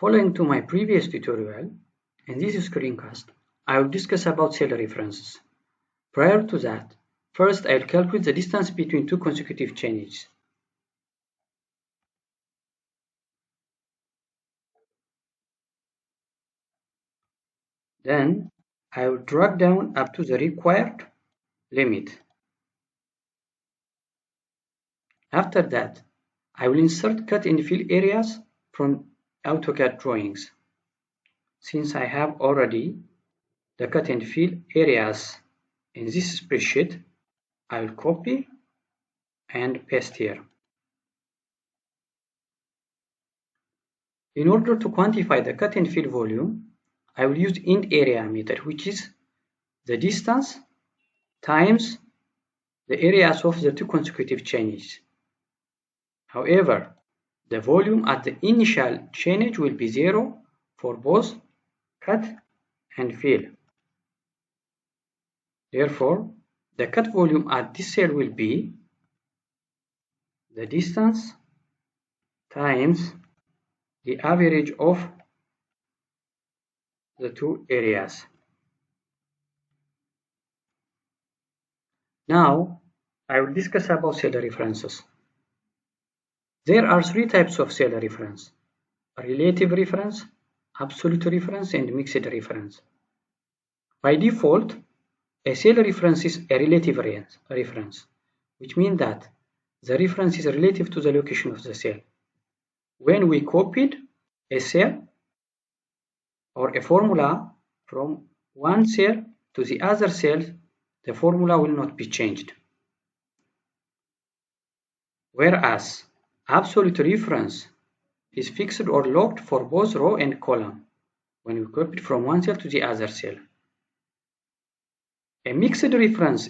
Following to my previous tutorial, in this screencast, I will discuss about cell references. Prior to that, first I will calculate the distance between two consecutive changes. Then I will drag down up to the required limit. After that, I will insert cut and fill areas from AutoCAD drawings. Since I have already the cut and fill areas in this spreadsheet, I will copy and paste here. In order to quantify the cut and fill volume, I will use end area method, which is the distance times the areas of the two consecutive changes. However, the volume at the initial change will be 0 for both cut and fill. Therefore, the cut volume at this cell will be the distance times the average of the two areas. Now, I will discuss about cell references. There are three types of cell reference: relative reference, absolute reference, and mixed reference. By default, a cell reference is a relative reference, which means that the reference is relative to the location of the cell. When we copied a cell or a formula from one cell to the other cell, the formula will not be changed. Whereas absolute reference is fixed or locked for both row and column when we copy it from one cell to the other cell. A mixed reference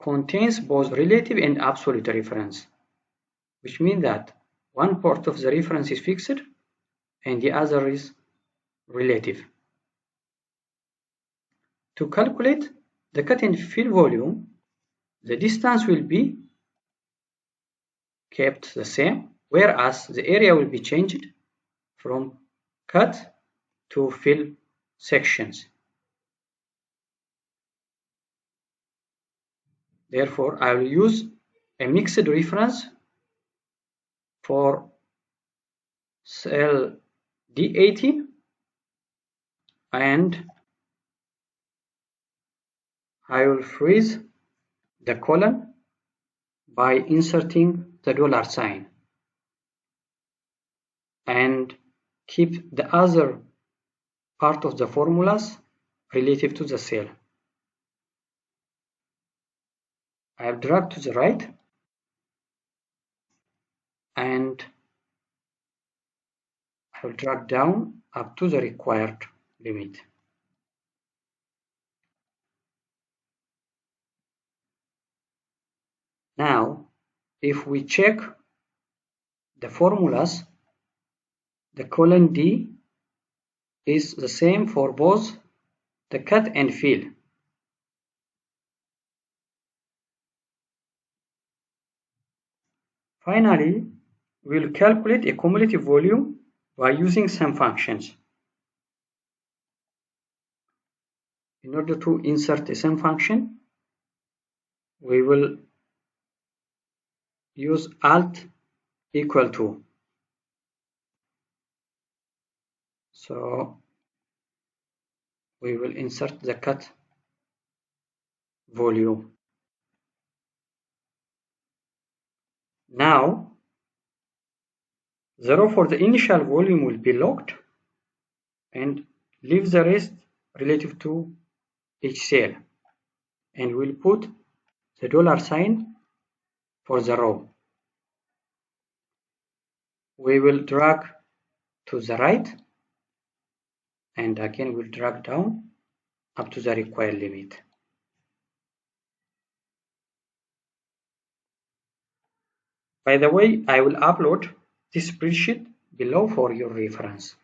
contains both relative and absolute reference, which means that one part of the reference is fixed and the other is relative. To calculate the cut and fill volume, the distance will be kept the same, whereas the area will be changed from cut to fill sections. Therefore, I will use a mixed reference for cell D18 and I will freeze the column by inserting the $sign and keep the other part of the formulas relative to the cell. I have dragged to the right and I will drag down up to the required limit. Now, if we check the formulas, the column D is the same for both the cut and fill. Finally, we will calculate a cumulative volume by using sum functions. In order to insert a sum function, we will use alt equal to. So we will insert the cut volume. Now, 0 for the initial volume will be locked and leave the rest relative to each cell. And we'll put the $sign for the row. We will drag to the right and again we'll drag down up to the required limit. By the way, I will upload this spreadsheet below for your reference.